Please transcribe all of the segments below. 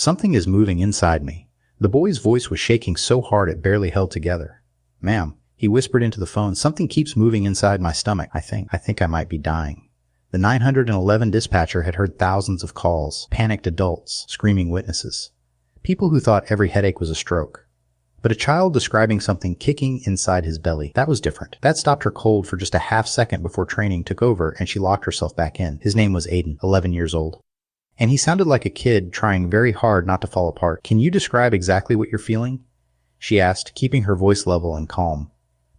Something is moving inside me. The boy's voice was shaking so hard it barely held together. Ma'am, he whispered into the phone, something keeps moving inside my stomach. I think I might be dying. The 911 dispatcher had heard thousands of calls, panicked adults, screaming witnesses. People who thought every headache was a stroke. But a child describing something kicking inside his belly, that was different. That stopped her cold for just a half second before training took over and she locked herself back in. His name was Aiden, 11 years old. And he sounded like a kid trying very hard not to fall apart. Can you describe exactly what you're feeling? She asked, keeping her voice level and calm.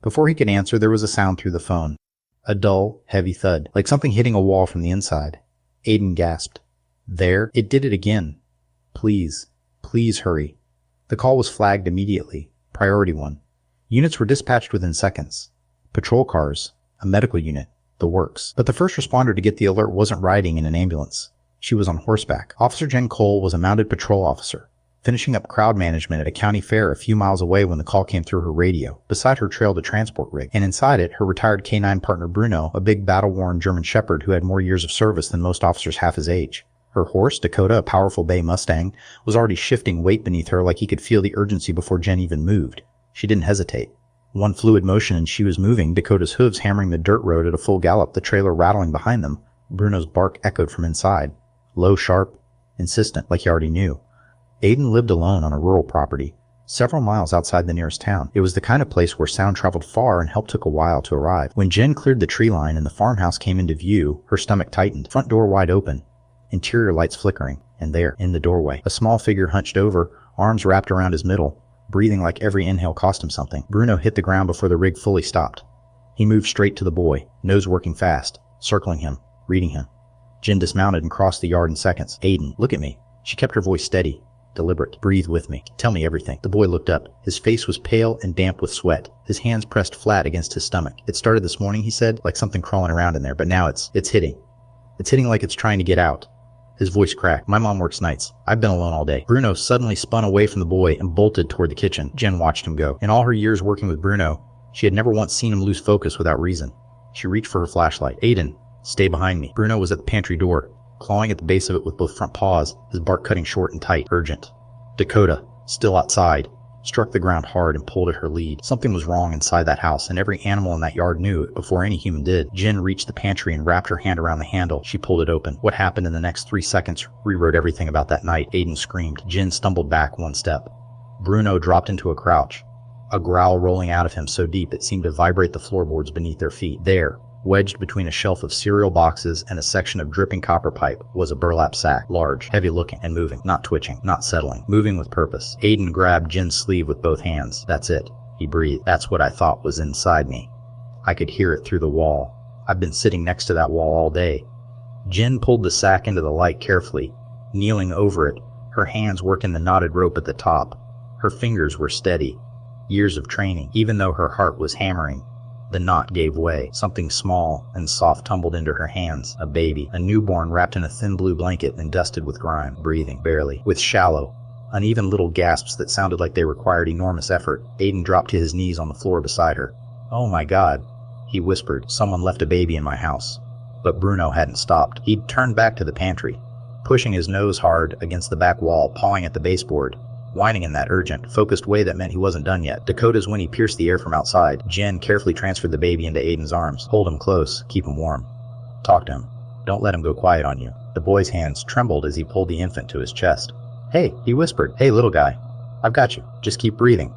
Before he could answer, there was a sound through the phone. A dull, heavy thud, like something hitting a wall from the inside. Aiden gasped. There, it did it again. Please hurry. The call was flagged immediately. Priority 1. Units were dispatched within seconds. Patrol cars, a medical unit, the works. But the first responder to get the alert wasn't riding in an ambulance. She was on horseback. Officer Jen Cole was a mounted patrol officer, finishing up crowd management at a county fair a few miles away when the call came through her radio. Beside her trailed a transport rig, and inside it, her retired K-9 partner Bruno, a big battle-worn German Shepherd who had more years of service than most officers half his age. Her horse, Dakota, a powerful bay Mustang, was already shifting weight beneath her like he could feel the urgency before Jen even moved. She didn't hesitate. One fluid motion and she was moving, Dakota's hooves hammering the dirt road at a full gallop, the trailer rattling behind them. Bruno's bark echoed from inside. Low, sharp, insistent, like he already knew. Aiden lived alone on a rural property, several miles outside the nearest town. It was the kind of place where sound traveled far and help took a while to arrive. When Jen cleared the tree line and the farmhouse came into view, her stomach tightened. Front door wide open. Interior lights flickering, and there, in the doorway, a small figure hunched over, arms wrapped around his middle, breathing like every inhale cost him something. Bruno hit the ground before the rig fully stopped. He moved straight to the boy, nose working fast, circling him, reading him. Jen dismounted and crossed the yard in seconds. Aiden, look at me. She kept her voice steady, deliberate. Breathe with me. Tell me everything. The boy looked up. His face was pale and damp with sweat. His hands pressed flat against his stomach. It started this morning, he said, like something crawling around in there, but now it's hitting. It's hitting like it's trying to get out. His voice cracked. My mom works nights. I've been alone all day. Bruno suddenly spun away from the boy and bolted toward the kitchen. Jen watched him go. In all her years working with Bruno, she had never once seen him lose focus without reason. She reached for her flashlight. Aiden, stay behind me. Bruno was at the pantry door, clawing at the base of it with both front paws, his bark cutting short and tight, urgent. Dakota, still outside, struck the ground hard and pulled at her lead. Something was wrong inside that house, and every animal in that yard knew it before any human did. Jen reached the pantry and wrapped her hand around the handle. She pulled it open. What happened in the next 3 seconds rewrote everything about that night. Aiden screamed. Jen stumbled back 1 step. Bruno dropped into a crouch, a growl rolling out of him so deep it seemed to vibrate the floorboards beneath their feet. There, wedged between a shelf of cereal boxes and a section of dripping copper pipe, was a burlap sack, large, heavy-looking, and moving, not twitching, not settling, moving with purpose. Aiden grabbed Jen's sleeve with both hands. That's it, he breathed. That's what I thought was inside me. I could hear it through the wall. I've been sitting next to that wall all day. Jen pulled the sack into the light carefully, kneeling over it, her hands working the knotted rope at the top. Her fingers were steady. Years of training, even though her heart was hammering. The knot gave way. Something small and soft tumbled into her hands. A baby, a newborn wrapped in a thin blue blanket and dusted with grime, breathing, barely, with shallow, uneven little gasps that sounded like they required enormous effort. Aiden dropped to his knees on the floor beside her. Oh my God, he whispered. Someone left a baby in my house. But Bruno hadn't stopped. He'd turned back to the pantry, pushing his nose hard against the back wall, pawing at the baseboard. Whining in that urgent, focused way that meant he wasn't done yet. Dakota's whinny pierced the air from outside. Jen carefully transferred the baby into Aiden's arms. Hold him close. Keep him warm. Talk to him. Don't let him go quiet on you. The boy's hands trembled as he pulled the infant to his chest. Hey, he whispered. Hey, little guy. I've got you. Just keep breathing.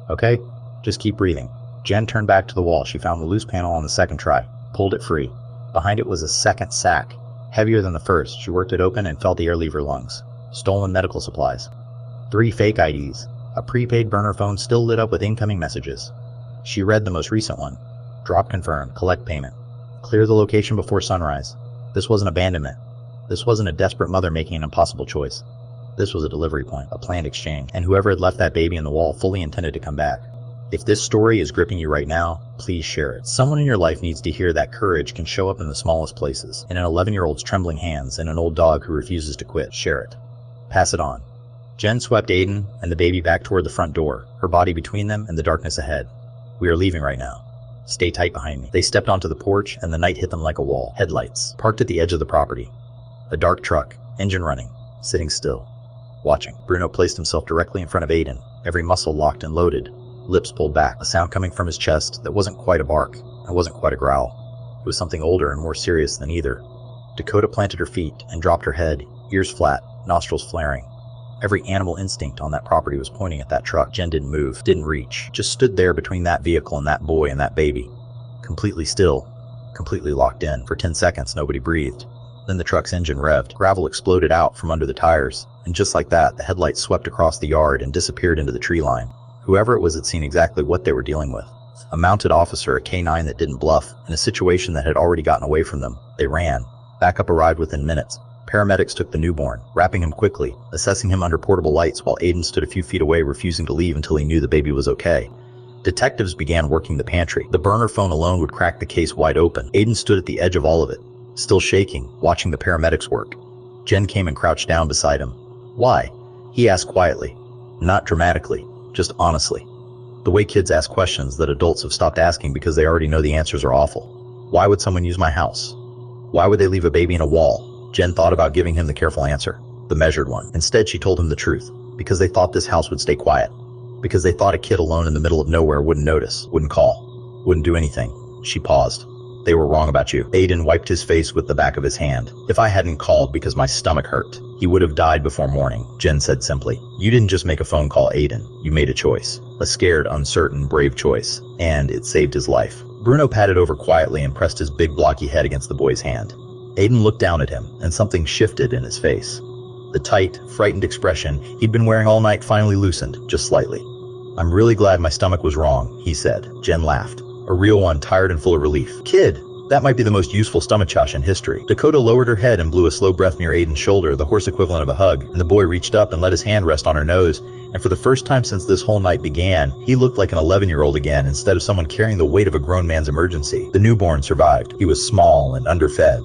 Okay? Just keep breathing. Jen turned back to the wall. She found the loose panel on the second try. Pulled it free. Behind it was a second sack. Heavier than the first. She worked it open and felt the air leave her lungs. Stolen medical supplies. 3 fake IDs. A prepaid burner phone still lit up with incoming messages. She read the most recent one. Drop confirmed. Collect payment. Clear the location before sunrise. This wasn't abandonment. This wasn't a desperate mother making an impossible choice. This was a delivery point, a planned exchange, and whoever had left that baby in the wall fully intended to come back. If this story is gripping you right now, please share it. Someone in your life needs to hear that courage can show up in the smallest places, in an 11-year-old's trembling hands and an old dog who refuses to quit. Share it. Pass it on. Jen swept Aiden and the baby back toward the front door, her body between them and the darkness ahead. We are leaving right now. Stay tight behind me. They stepped onto the porch and the night hit them like a wall. Headlights, parked at the edge of the property. A dark truck, engine running, sitting still. watching. Bruno placed himself directly in front of Aiden, every muscle locked and loaded, lips pulled back, a sound coming from his chest that wasn't quite a bark, it wasn't quite a growl. It was something older and more serious than either. Dakota planted her feet and dropped her head, ears flat, nostrils flaring. Every animal instinct on that property was pointing at that truck. Jen didn't move, didn't reach, just stood there between that vehicle and that boy and that baby. Completely still, completely locked in. For 10 seconds, nobody breathed. Then the truck's engine revved. Gravel exploded out from under the tires, and just like that, the headlights swept across the yard and disappeared into the tree line. Whoever it was had seen exactly what they were dealing with. A mounted officer, a K-9 that didn't bluff, in a situation that had already gotten away from them. They ran. Backup arrived within minutes. Paramedics took the newborn, wrapping him quickly, assessing him under portable lights while Aiden stood a few feet away, refusing to leave until he knew the baby was okay. Detectives began working the pantry. The burner phone alone would crack the case wide open. Aiden stood at the edge of all of it, still shaking, watching the paramedics work. Jen came and crouched down beside him. "Why?" he asked quietly. Not dramatically, just honestly. The way kids ask questions that adults have stopped asking because they already know the answers are awful. Why would someone use my house? Why would they leave a baby in a wall? Jen thought about giving him the careful answer, the measured one. Instead, she told him the truth, because they thought this house would stay quiet. Because they thought a kid alone in the middle of nowhere wouldn't notice, wouldn't call, wouldn't do anything. She paused. "They were wrong about you." Aiden wiped his face with the back of his hand. "If I hadn't called because my stomach hurt, he would have died before morning," Jen said simply. "You didn't just make a phone call, Aiden. You made a choice. A scared, uncertain, brave choice. And it saved his life." Bruno patted over quietly and pressed his big blocky head against the boy's hand. Aiden looked down at him, and something shifted in his face. The tight, frightened expression he'd been wearing all night finally loosened, just slightly. "I'm really glad my stomach was wrong," he said. Jen laughed. A real one, tired and full of relief. "Kid, that might be the most useful stomach-chosh in history." Dakota lowered her head and blew a slow breath near Aiden's shoulder, the hoarse equivalent of a hug, and the boy reached up and let his hand rest on her nose, and for the first time since this whole night began, he looked like an 11-year-old again instead of someone carrying the weight of a grown man's emergency. The newborn survived. He was small and underfed,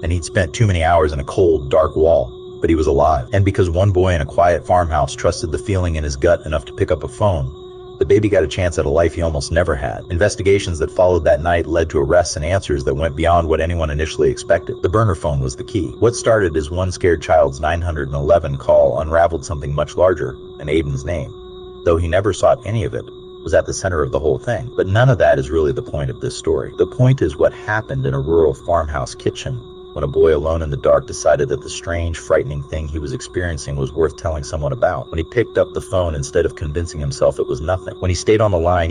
and he'd spent too many hours in a cold, dark wall, but he was alive. And because one boy in a quiet farmhouse trusted the feeling in his gut enough to pick up a phone, the baby got a chance at a life he almost never had. Investigations that followed that night led to arrests and answers that went beyond what anyone initially expected. The burner phone was the key. What started as one scared child's 911 call unraveled something much larger, and Aiden's name, though he never sought any of it, was at the center of the whole thing. But none of that is really the point of this story. The point is what happened in a rural farmhouse kitchen when a boy alone in the dark decided that the strange, frightening thing he was experiencing was worth telling someone about. When he picked up the phone instead of convincing himself it was nothing. When he stayed on the line